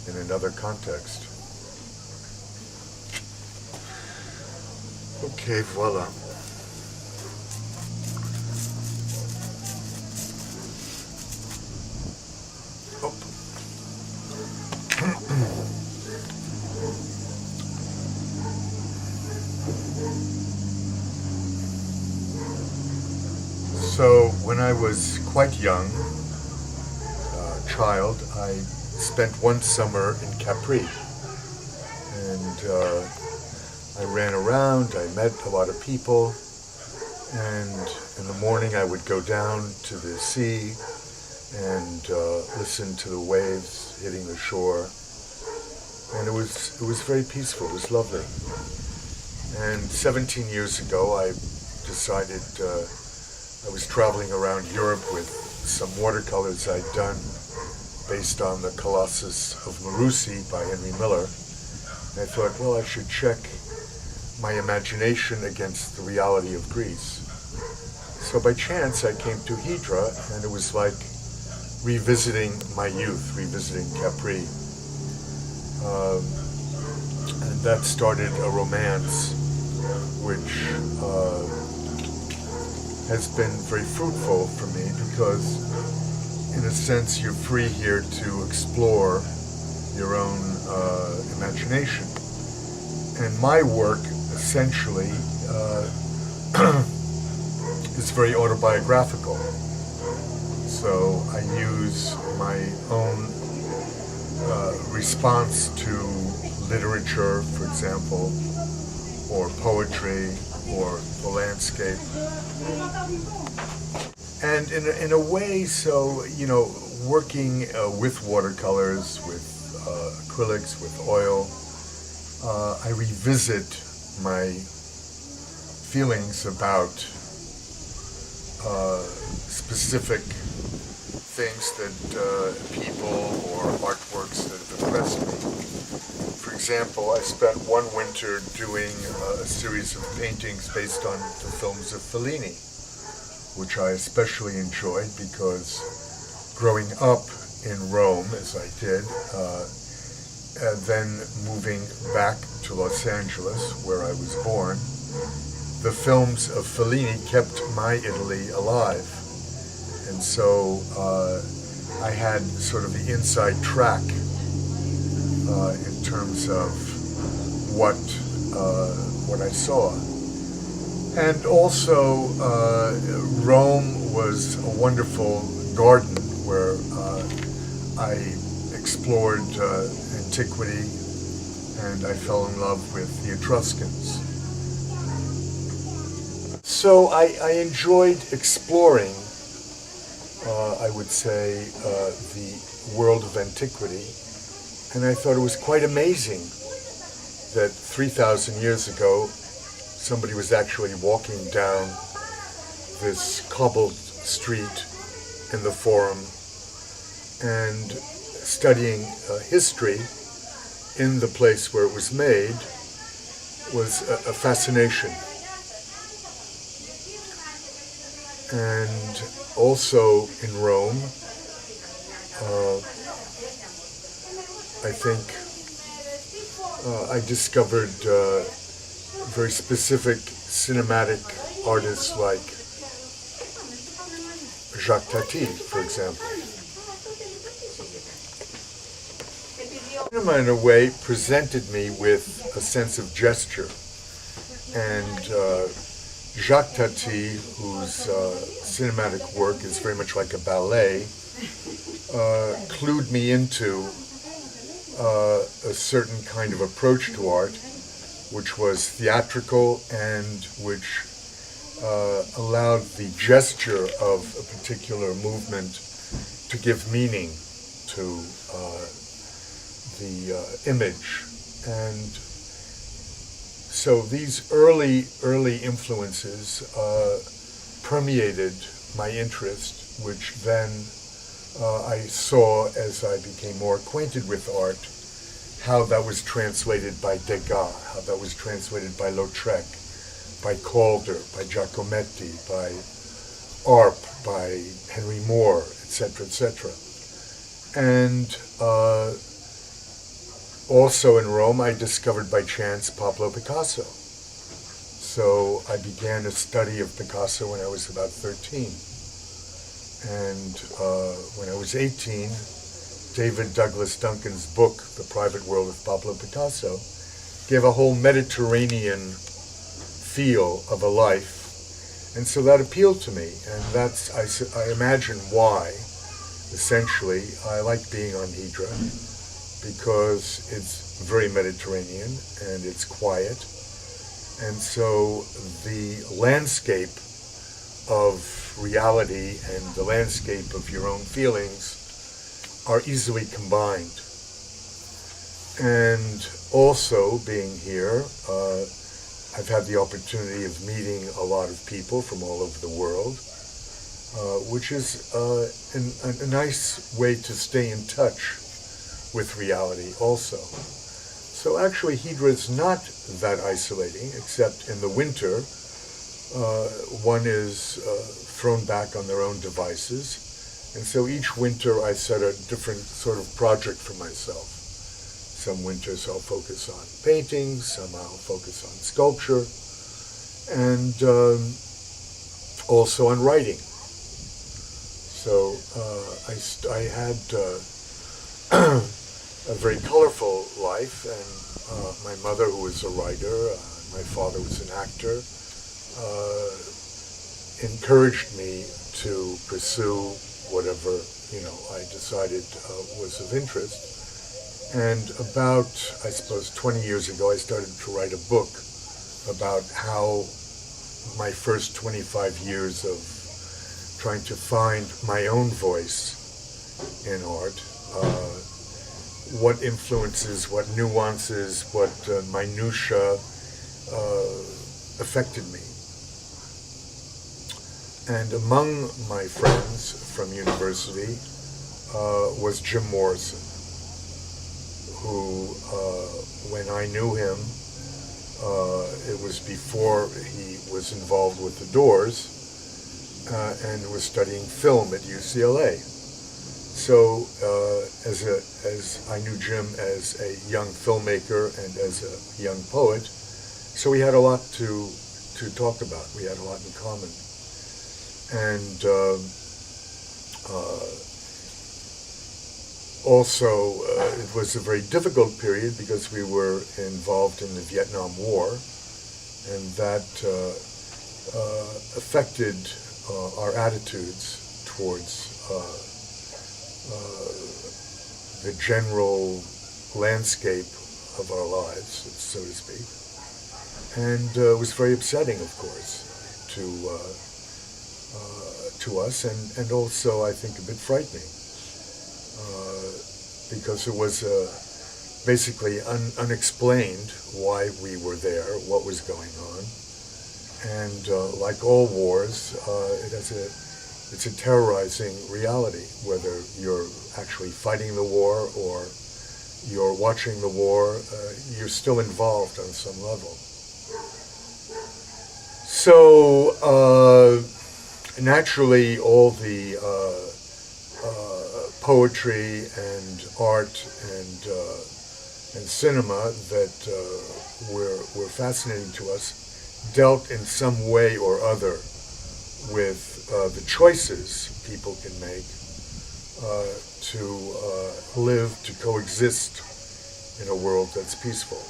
in another context. Okay, voila. Oh. So when I was quite young, child, I spent one summer in Capri, and I ran around, I met a lot of people, and in the morning I would go down to the sea and listen to the waves hitting the shore, and it was very peaceful, it was lovely. And 17 years ago I decided I was traveling around Europe with some watercolors I'd done based on the Colossus of Marusi by Henry Miller. And I thought, well, I should check my imagination against the reality of Greece. So by chance I came to Hydra, and it was like revisiting my youth, revisiting Capri. And that started a romance which has been very fruitful for me, because in a sense you're free here to explore your own imagination. And my work essentially is very autobiographical. So I use my own response to literature, for example, or poetry, or the landscape. And in a way, so, you know, working with watercolors, with acrylics, with oil, I revisit my feelings about specific things that people or artworks that have impressed me. For example, I spent one winter doing a series of paintings based on the films of Fellini, which I especially enjoyed because growing up in Rome, as I did, and then moving back to Los Angeles, where I was born, the films of Fellini kept my Italy alive. And so I had sort of the inside track in terms of what I saw. And also, Rome was a wonderful garden where I explored antiquity, and I fell in love with the Etruscans. So I enjoyed exploring, I would say, the world of antiquity, and I thought it was quite amazing that 3,000 years ago somebody was actually walking down this cobbled street in the Forum and studying history in the place where it was made was a fascination. And also in Rome, I think I discovered very specific cinematic artists like Jacques Tati, for example. Cinema, in a way, presented me with a sense of gesture, and Jacques Tati, whose cinematic work is very much like a ballet, clued me into a certain kind of approach to art, which was theatrical and which allowed the gesture of a particular movement to give meaning to the image. And so these early influences permeated my interest, which then I saw as I became more acquainted with art, how that was translated by Degas, how that was translated by Lautrec, by Calder, by Giacometti, by Arp, by Henry Moore, etc., etc. And Also in Rome, I discovered by chance Pablo Picasso. So I began a study of Picasso when I was about 13. And when I was 18, David Douglas Duncan's book, The Private World of Pablo Picasso, gave a whole Mediterranean feel of a life. And so that appealed to me. And that's, I imagine why, essentially, I like being on Hydra, because it's very Mediterranean and it's quiet. And so the landscape of reality and the landscape of your own feelings are easily combined. And also being here, I've had the opportunity of meeting a lot of people from all over the world, which is a nice way to stay in touch with reality also. So actually Hydra is not that isolating, except in the winter, one is thrown back on their own devices. And so each winter I set a different sort of project for myself. Some winters I'll focus on painting, some I'll focus on sculpture, and also on writing. So I had a very colorful life, and my mother, who was a writer, my father was an actor, encouraged me to pursue whatever I decided was of interest. And about, I suppose, 20 years ago, I started to write a book about how my first 25 years of trying to find my own voice in art, what influences, what nuances, what minutiae affected me. And among my friends from university was Jim Morrison, who, when I knew him, it was before he was involved with the Doors, and was studying film at UCLA. So as I knew Jim as a young filmmaker and as a young poet, so we had a lot to talk about. We had a lot in common. And also, it was a very difficult period because we were involved in the Vietnam War, and that affected our attitudes towards the general landscape of our lives, so to speak. And it was very upsetting, of course, to us, and also, I think, a bit frightening. Because it was basically unexplained why we were there, what was going on. And like all wars, it's a terrorizing reality, whether you're actually fighting the war or you're watching the war, you're still involved on some level. So naturally all the poetry and art and cinema that were fascinating to us dealt in some way or other with the choices people can make to live, to coexist in a world that's peaceful.